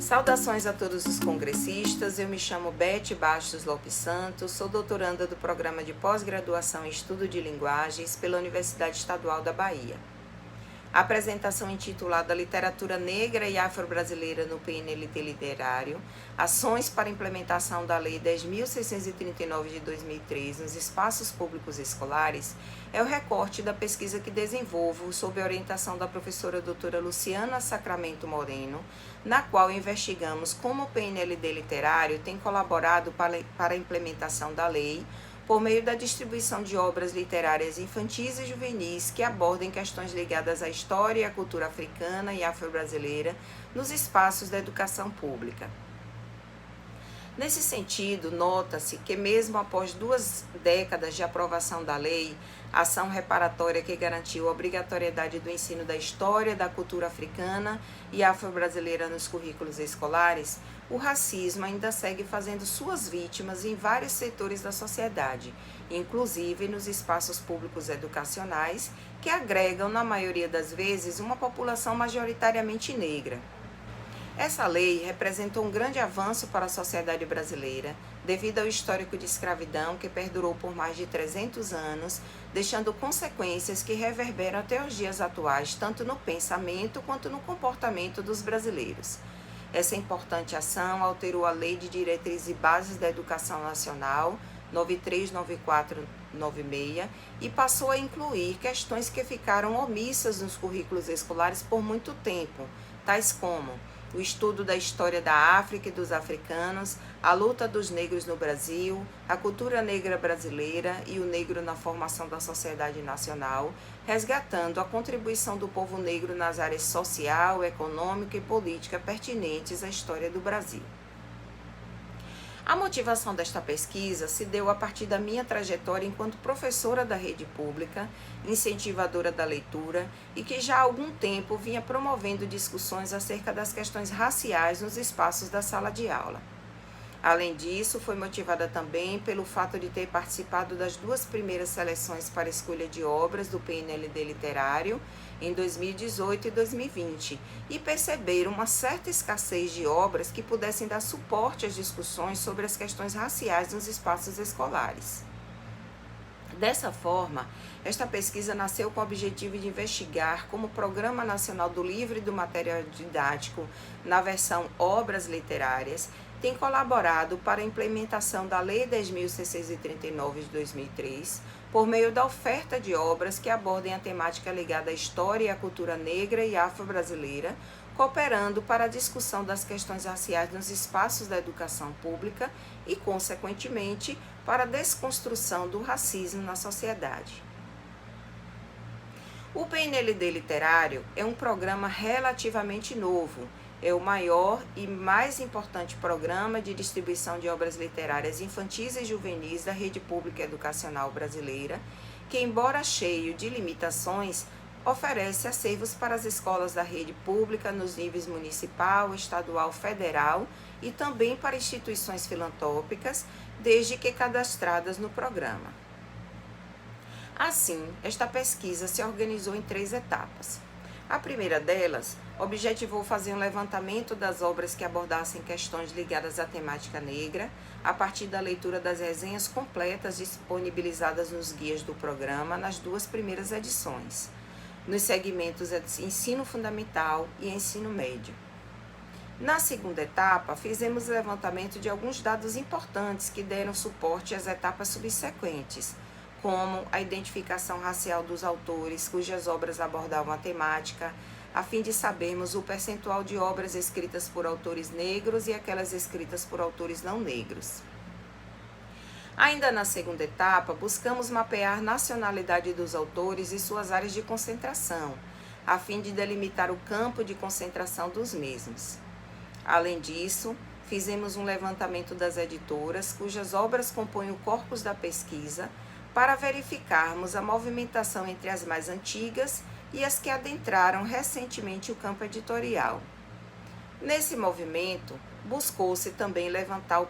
Saudações a todos os congressistas, eu me chamo Beth Bastos Lopes Santos, sou doutoranda do Programa de Pós-Graduação em Estudo de Linguagens pela Universidade Estadual da Bahia. A apresentação intitulada Literatura Negra e Afro-Brasileira no PNLD Literário, Ações para Implementação da Lei 10.639 de 2003 nos Espaços Públicos Escolares, é o recorte da pesquisa que desenvolvo sob a orientação da professora doutora Luciana Sacramento Moreno, na qual investigamos como o PNLD Literário tem colaborado para a implementação da lei, por meio da distribuição de obras literárias infantis e juvenis que abordem questões ligadas à história e à cultura africana e afro-brasileira nos espaços da educação pública. Nesse sentido, nota-se que mesmo após 2 décadas de aprovação da lei, a ação reparatória que garantiu a obrigatoriedade do ensino da história, da cultura africana e afro-brasileira nos currículos escolares, o racismo ainda segue fazendo suas vítimas em vários setores da sociedade, inclusive nos espaços públicos educacionais, que agregam, na maioria das vezes, uma população majoritariamente negra. Essa lei representou um grande avanço para a sociedade brasileira, devido ao histórico de escravidão que perdurou por mais de 300 anos, deixando consequências que reverberam até os dias atuais, tanto no pensamento quanto no comportamento dos brasileiros. Essa importante ação alterou a Lei de Diretrizes e Bases da Educação Nacional, 939496, e passou a incluir questões que ficaram omissas nos currículos escolares por muito tempo, tais como o estudo da história da África e dos africanos, a luta dos negros no Brasil, a cultura negra brasileira e o negro na formação da sociedade nacional, resgatando a contribuição do povo negro nas áreas social, econômica e política pertinentes à história do Brasil. A motivação desta pesquisa se deu a partir da minha trajetória enquanto professora da rede pública, incentivadora da leitura e que já há algum tempo vinha promovendo discussões acerca das questões raciais nos espaços da sala de aula. Além disso, foi motivada também pelo fato de ter participado das 2 primeiras seleções para escolha de obras do PNLD Literário em 2018 e 2020 e perceber uma certa escassez de obras que pudessem dar suporte às discussões sobre as questões raciais nos espaços escolares. Dessa forma, esta pesquisa nasceu com o objetivo de investigar como o Programa Nacional do Livro e do Material Didático, na versão Obras Literárias, tem colaborado para a implementação da Lei 10.639 de 2003, por meio da oferta de obras que abordem a temática ligada à história e à cultura negra e afro-brasileira, cooperando para a discussão das questões raciais nos espaços da educação pública e, consequentemente, para a desconstrução do racismo na sociedade. O PNLD Literário é um programa relativamente novo, é o maior e mais importante programa de distribuição de obras literárias infantis e juvenis da rede pública educacional brasileira, que, embora cheio de limitações, oferece acervos para as escolas da rede pública nos níveis municipal, estadual, federal e também para instituições filantrópicas, desde que cadastradas no programa. Assim, esta pesquisa se organizou em 3 etapas. A primeira delas objetivou fazer um levantamento das obras que abordassem questões ligadas à temática negra, a partir da leitura das resenhas completas disponibilizadas nos guias do programa nas 2 primeiras edições, nos segmentos de ensino fundamental e ensino médio. Na segunda etapa, fizemos o levantamento de alguns dados importantes que deram suporte às etapas subsequentes, como a identificação racial dos autores cujas obras abordavam a temática, a fim de sabermos o percentual de obras escritas por autores negros e aquelas escritas por autores não negros. Ainda na segunda etapa, buscamos mapear a nacionalidade dos autores e suas áreas de concentração, a fim de delimitar o campo de concentração dos mesmos. Além disso, fizemos um levantamento das editoras cujas obras compõem o corpus da pesquisa, para verificarmos a movimentação entre as mais antigas e as que adentraram recentemente o campo editorial. Nesse movimento, buscou-se também levantar o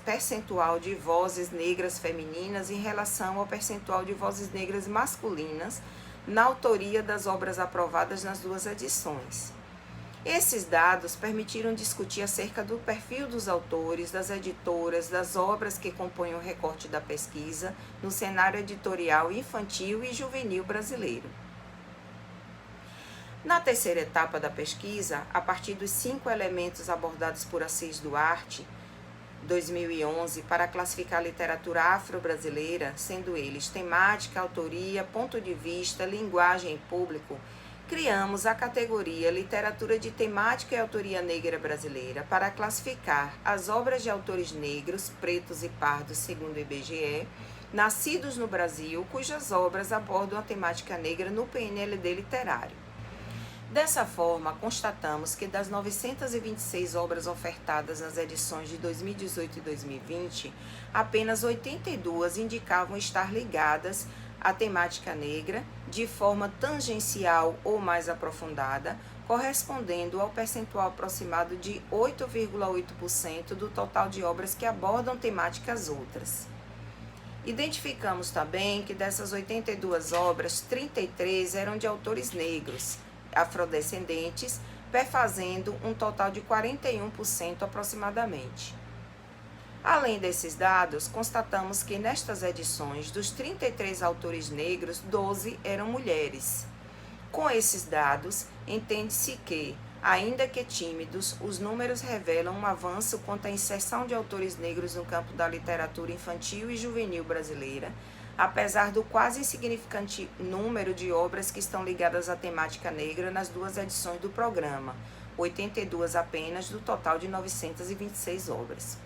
percentual de vozes negras femininas em relação ao percentual de vozes negras masculinas na autoria das obras aprovadas nas 2 edições. Esses dados permitiram discutir acerca do perfil dos autores, das editoras, das obras que compõem o recorte da pesquisa no cenário editorial infantil e juvenil brasileiro. Na terceira etapa da pesquisa, a partir dos 5 elementos abordados por Assis Duarte, 2011, para classificar a literatura afro-brasileira, sendo eles temática, autoria, ponto de vista, linguagem e público, criamos a categoria Literatura de Temática e Autoria Negra Brasileira para classificar as obras de autores negros, pretos e pardos, segundo o IBGE, nascidos no Brasil, cujas obras abordam a temática negra no PNLD literário. Dessa forma, constatamos que das 926 obras ofertadas nas edições de 2018 e 2020, apenas 82 indicavam estar ligadas à temática negra, de forma tangencial ou mais aprofundada, correspondendo ao percentual aproximado de 8,8% do total de obras que abordam temáticas outras. Identificamos também que dessas 82 obras, 33 eram de autores negros, afrodescendentes, perfazendo um total de 41% aproximadamente. Além desses dados, constatamos que nestas edições, dos 33 autores negros, 12 eram mulheres. Com esses dados, entende-se que, ainda que tímidos, os números revelam um avanço quanto à inserção de autores negros no campo da literatura infantil e juvenil brasileira, apesar do quase insignificante número de obras que estão ligadas à temática negra nas 2 edições do programa, 82 apenas do total de 926 obras.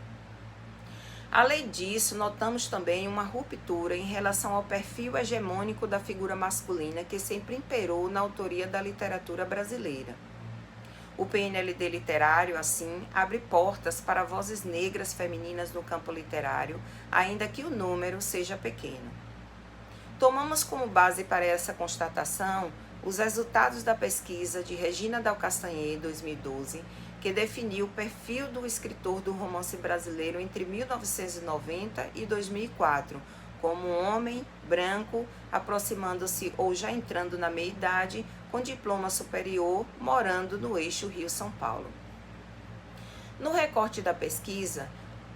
Além disso, notamos também uma ruptura em relação ao perfil hegemônico da figura masculina que sempre imperou na autoria da literatura brasileira. O PNLD literário, assim, abre portas para vozes negras femininas no campo literário, ainda que o número seja pequeno. Tomamos como base para essa constatação os resultados da pesquisa de Regina Dal Castanher, 2012, que definiu o perfil do escritor do romance brasileiro entre 1990 e 2004, como um homem branco, aproximando-se ou já entrando na meia-idade, com diploma superior, morando no eixo Rio-São Paulo. No recorte da pesquisa,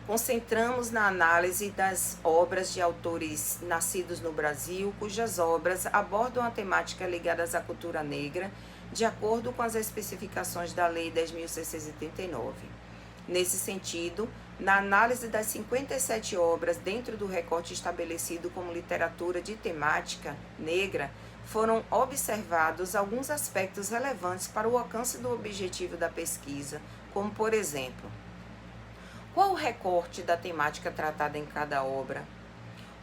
concentramos na análise das obras de autores nascidos no Brasil, cujas obras abordam a temática ligadas à cultura negra, de acordo com as especificações da Lei 10.689. Nesse sentido, na análise das 57 obras dentro do recorte estabelecido como literatura de temática negra, foram observados alguns aspectos relevantes para o alcance do objetivo da pesquisa, como, por exemplo, qual o recorte da temática tratada em cada obra?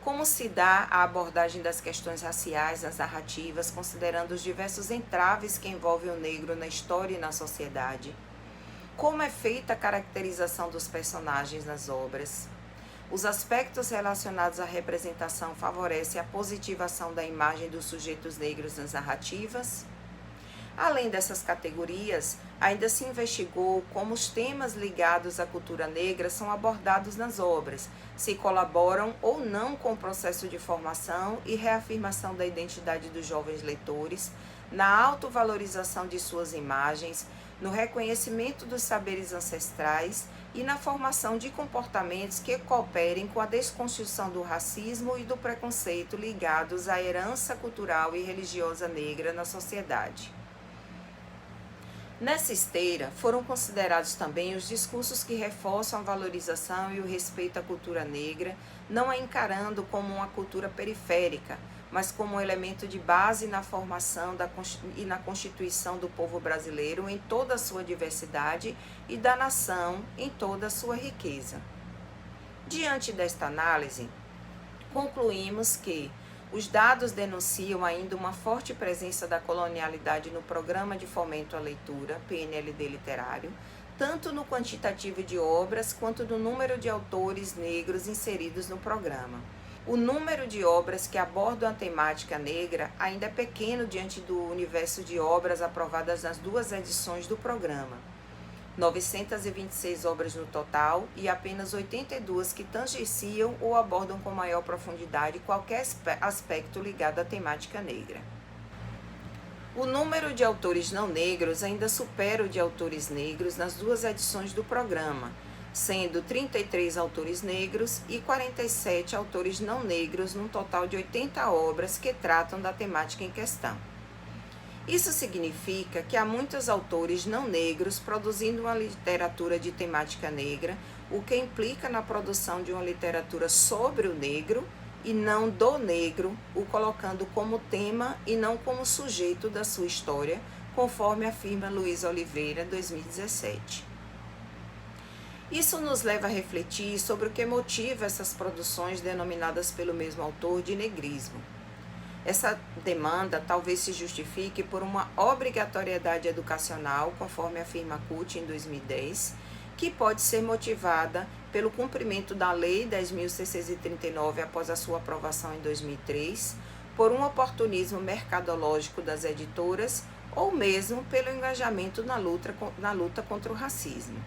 Como se dá a abordagem das questões raciais nas narrativas, considerando os diversos entraves que envolvem o negro na história e na sociedade? Como é feita a caracterização dos personagens nas obras? Os aspectos relacionados à representação favorecem a positivação da imagem dos sujeitos negros nas narrativas? Além dessas categorias, ainda se investigou como os temas ligados à cultura negra são abordados nas obras, se colaboram ou não com o processo de formação e reafirmação da identidade dos jovens leitores, na autovalorização de suas imagens, no reconhecimento dos saberes ancestrais e na formação de comportamentos que cooperem com a desconstrução do racismo e do preconceito ligados à herança cultural e religiosa negra na sociedade. Nessa esteira, foram considerados também os discursos que reforçam a valorização e o respeito à cultura negra, não a encarando como uma cultura periférica, mas como um elemento de base na formação e na constituição do povo brasileiro em toda a sua diversidade e da nação em toda a sua riqueza. Diante desta análise, concluímos que os dados denunciam ainda uma forte presença da colonialidade no Programa de Fomento à Leitura, PNLD Literário, tanto no quantitativo de obras quanto no número de autores negros inseridos no programa. O número de obras que abordam a temática negra ainda é pequeno diante do universo de obras aprovadas nas 2 edições do programa. 926 obras no total e apenas 82 que tangenciam ou abordam com maior profundidade qualquer aspecto ligado à temática negra. O número de autores não negros ainda supera o de autores negros nas duas edições do programa, sendo 33 autores negros e 47 autores não negros, num total de 80 obras que tratam da temática em questão. Isso significa que há muitos autores não negros produzindo uma literatura de temática negra, o que implica na produção de uma literatura sobre o negro e não do negro, o colocando como tema e não como sujeito da sua história, conforme afirma Luiz Oliveira, 2017. Isso nos leva a refletir sobre o que motiva essas produções denominadas pelo mesmo autor de negrismo. Essa demanda talvez se justifique por uma obrigatoriedade educacional, conforme afirma CUT em 2010, que pode ser motivada pelo cumprimento da Lei 10.639 após a sua aprovação em 2003, por um oportunismo mercadológico das editoras ou mesmo pelo engajamento na luta contra o racismo.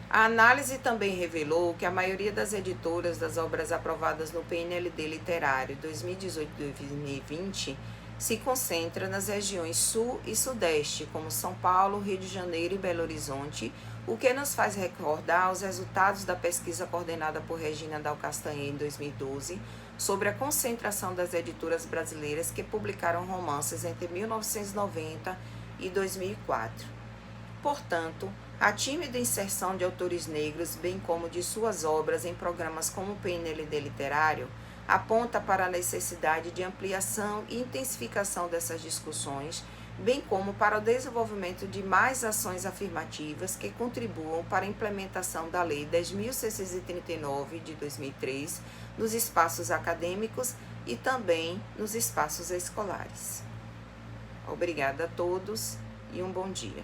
A análise também revelou que a maioria das editoras das obras aprovadas no PNLD Literário 2018-2020 se concentra nas regiões Sul e Sudeste, como São Paulo, Rio de Janeiro e Belo Horizonte, o que nos faz recordar os resultados da pesquisa coordenada por Regina Dal Castanheira em 2012 sobre a concentração das editoras brasileiras que publicaram romances entre 1990 e 2004. Portanto, a tímida inserção de autores negros, bem como de suas obras em programas como o PNLD Literário, aponta para a necessidade de ampliação e intensificação dessas discussões, bem como para o desenvolvimento de mais ações afirmativas que contribuam para a implementação da Lei 10.639 de 2003 nos espaços acadêmicos e também nos espaços escolares. Obrigada a todos e um bom dia.